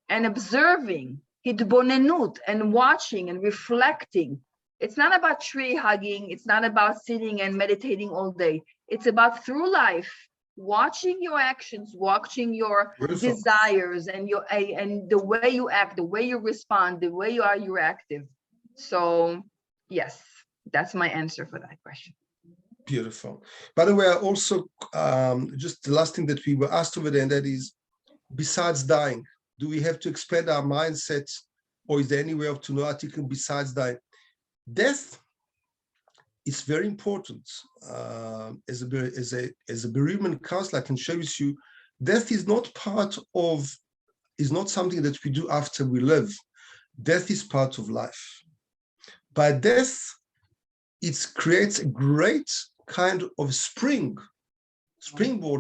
and observing, hitbonenut, and watching and reflecting. It's not about tree hugging. It's not about sitting and meditating all day. It's about through life, watching your actions, watching your desires and the way you act, the way you respond, the way you're active. So yes, that's my answer for that question. Beautiful. By the way, I also, just the last thing that we were asked over there, and that is, besides dying, do we have to expand our mindset, or is there any way of to know article besides dying? Death is very important. As a bereavement counselor, I can share with you, death is not something that we do after we live. Death is part of life. By death, it creates a great kind of springboard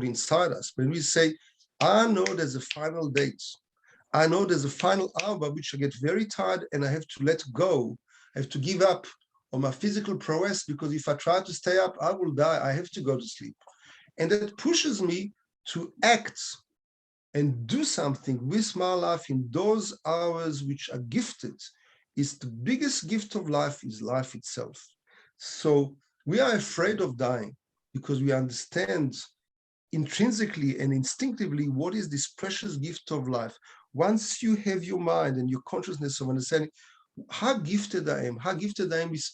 inside us. When we say, I know there's a final date. I know there's a final hour by which I get very tired and I have to let go. I have to give up on my physical prowess, because if I try to stay up, I will die. I have to go to sleep. And that pushes me to act and do something with my life in those hours which are gifted. Is the biggest gift of life is life itself. So we are afraid of dying because we understand intrinsically and instinctively what is this precious gift of life. Once you have your mind and your consciousness of understanding how gifted I am with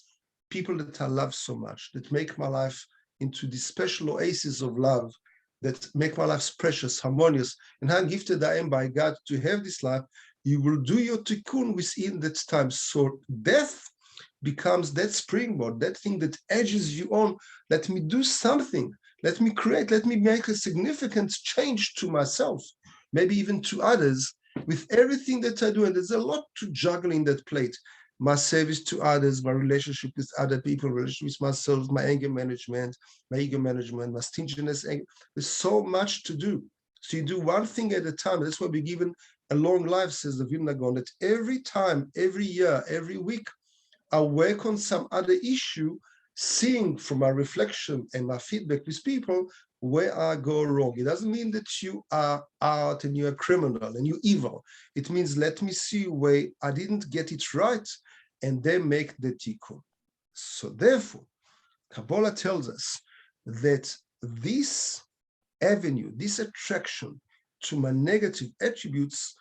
people that I love so much, that make my life into these special oases of love, that make my life precious, harmonious, and how gifted I am by God to have this life, you will do your tikkun within that time. So death becomes that springboard, that thing that edges you on. Let me do something. Let me create. Let me make a significant change to myself, maybe even to others, with everything that I do. And there's a lot to juggle in that plate. My service to others, my relationship with other people, relationship with myself, my anger management, my ego management, my stinginess. There's so much to do. So you do one thing at a time. That's why we're given a long life, says the Vilna Gaon, that every time, every year, every week, I work on some other issue, seeing from my reflection and my feedback with people where I go wrong. It doesn't mean that you are out and you're a criminal and you're evil. It means let me see where I didn't get it right and then make the tikkun. So therefore, Kabbalah tells us that this avenue, this attraction to my negative attributes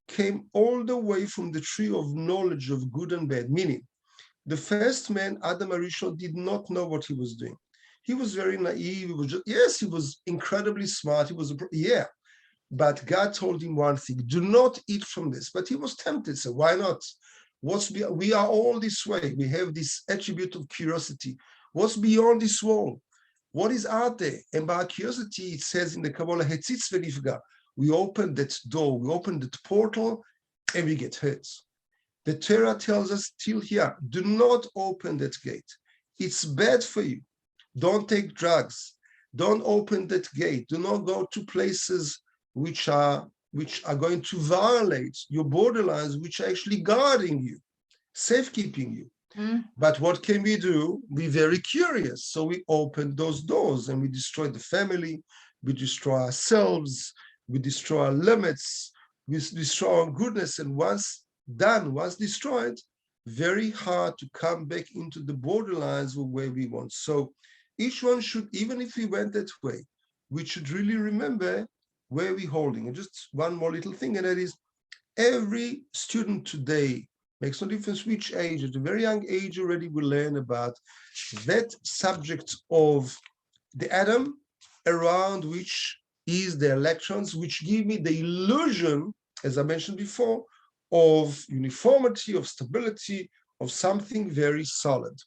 came all the way from the tree of knowledge of good and bad, meaning the first man, Adam HaRishon, did not know what he was doing. He was very naive. He was just, yes, he was incredibly smart. But God told him one thing: do not eat from this. But he was tempted, so why not? We are all this way. We have this attribute of curiosity. What's beyond this wall? What is out there? And by curiosity, it says in the Kabbalah, Hetzitz v'nifga. We open that door, we open that portal, and we get hurt. The Torah tells us till here, do not open that gate. It's bad for you. Don't take drugs. Don't open that gate. Do not go to places which are going to violate your borderlines, which are actually guarding you, safekeeping you. But what can we do? We're very curious. So we open those doors and we destroy the family, we destroy ourselves, we destroy our limits, we destroy our goodness. And once destroyed, very hard to come back into the borderlines of where we want. So each one should, even if we went that way, we should really remember where we're holding. And just one more little thing, and that is every student today, makes no difference which age, at a very young age already we learn about that subject of the atom around which is the electrons, which give me the illusion, as I mentioned before, of uniformity, of stability, of something very solid.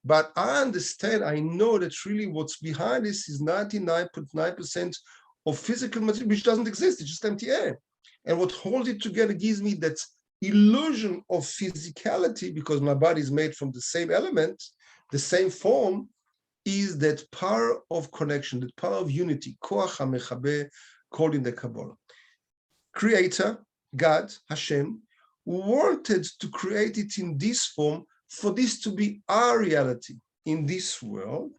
But I understand, I know that really what's behind this is 99.9% of physical material, which doesn't exist, it's just empty air. And what holds it together gives me that illusion of physicality, because my body is made from the same element, the same form, is that power of connection, that power of unity, koach hamechaber, called in the Kabbalah. Creator, God, Hashem, wanted to create it in this form for this to be our reality in this world,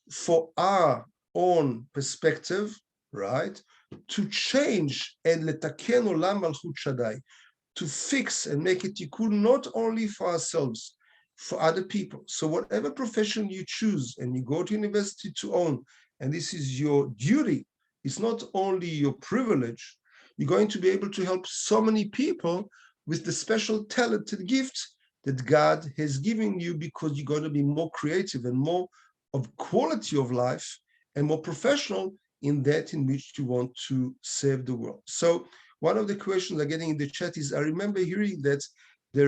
for our own perspective, right? To change and letaken olam malchut shaddai, to fix and make it tikkun not only for ourselves, for other people. So whatever profession you choose and you go to university to own, and this is your duty, it's not only your privilege, you're going to be able to help so many people with the special talented gift that God has given you, because you're going to be more creative and more of quality of life and more professional in that in which you want to serve the world. So one of the questions I'm getting in the chat is, I remember hearing that the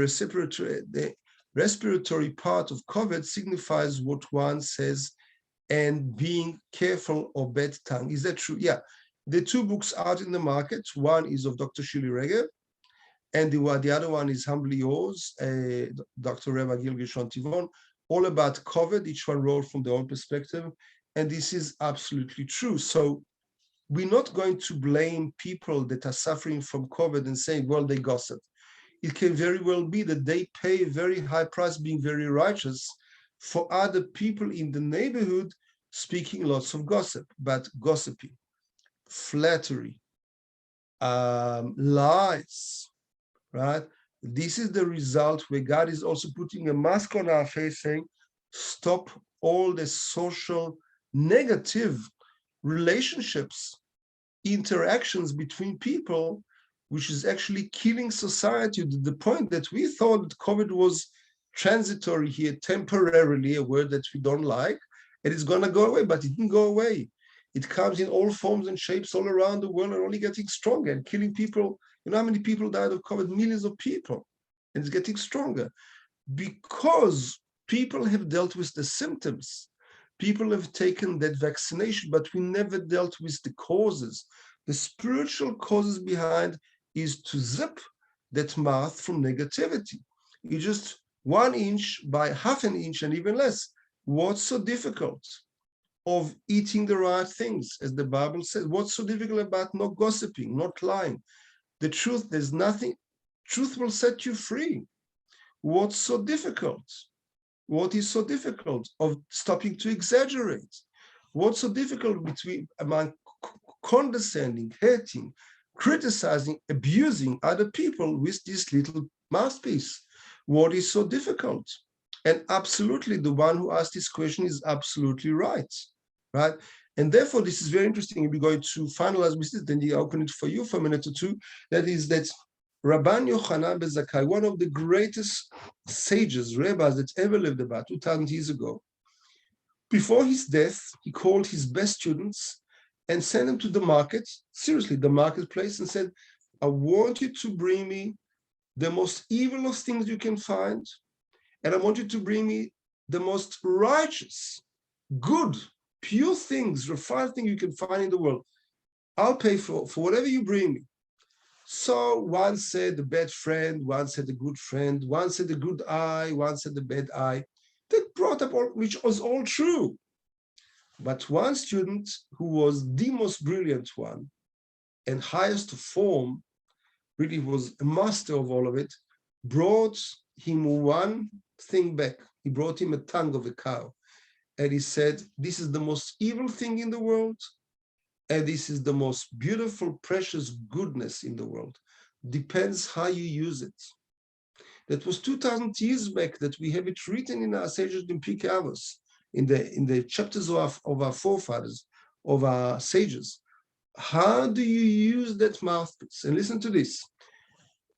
respiratory part of COVID signifies what one says and being careful of bad tongue. Is that true? Yeah. The two books out in the market, one is of Dr. Shili Regev, and the other one is Humbly Yours, Dr. Reva Gil-Gershon Tivon, all about COVID, each one wrote from their own perspective. And this is absolutely true. So we're not going to blame people that are suffering from COVID and saying, well, they gossip. It can very well be that they pay a very high price being very righteous for other people in the neighborhood speaking lots of gossip, but gossiping, flattery, lies, right? This is the result where God is also putting a mask on our face saying, stop all the social negative relationships, interactions between people, which is actually killing society to the point that we thought that COVID was transitory here, temporarily, a word that we don't like, and it's going to go away, but it didn't go away. It comes in all forms and shapes all around the world and only getting stronger and killing people. You know how many people died of COVID? Millions of people. And it's getting stronger because people have dealt with the symptoms. People have taken that vaccination, but we never dealt with the causes. The spiritual causes behind is to zip that mouth from negativity. You just 1 inch by half an inch and even less. What's so difficult of eating the right things, as the Bible says? What's so difficult about not gossiping, not lying? The truth, there's nothing, truth will set you free. What's so difficult? What is so difficult of stopping to exaggerate? What's so difficult among condescending, hating, criticizing, abusing other people with this little mouthpiece? What is so difficult? And absolutely, the one who asked this question is absolutely right, right? And therefore, this is very interesting. We're going to finalize with this, then I'll open it for you for a minute or two. That is that Rabban Yochanan ben Zakkai, one of the greatest sages, rabbis that ever lived, about 2,000 years ago, before his death, he called his best students and sent them to the market, seriously, the marketplace, and said, I want you to bring me the most evil of things you can find, and I want you to bring me the most righteous, good, pure things, refined things you can find in the world. I'll pay for whatever you bring me. So one said the bad friend, one said the good friend, one said the good eye, one said the bad eye. That brought up all, which was all true. But one student who was the most brilliant one and highest form, really was a master of all of it, brought him one thing back. He brought him a tongue of a cow. And he said, this is the most evil thing in the world. And this is the most beautiful, precious goodness in the world. Depends how you use it. That was 2,000 years back that we have it written in our sages in Pirkei Avos, in the chapters of our forefathers, of our sages. How do you use that mouthpiece? And listen to this.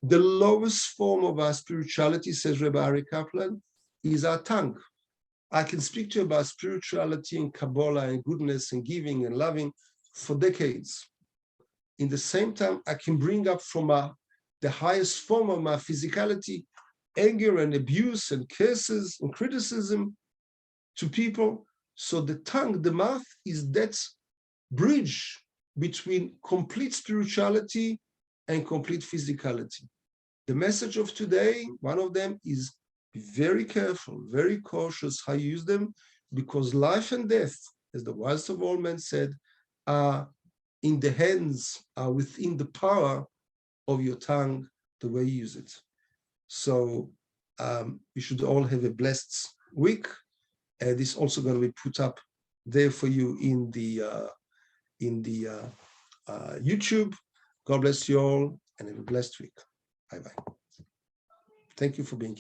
The lowest form of our spirituality, says Rabbi Ari Kaplan, is our tongue. I can speak to you about spirituality and Kabbalah and goodness and giving and loving for decades. In the same time, I can bring up from the highest form of my physicality, anger and abuse and curses and criticism to people. So the tongue, the mouth, is that bridge between complete spirituality and complete physicality. The message of today, one of them, is be very careful, very cautious how you use them, because life and death, as the wisest of all men said, are in the hands, are within the power of your tongue, the way you use it. So you should all have a blessed week. This is also going to be put up there for you in the YouTube. God bless you all and have a blessed week. Bye-bye. Thank you for being here.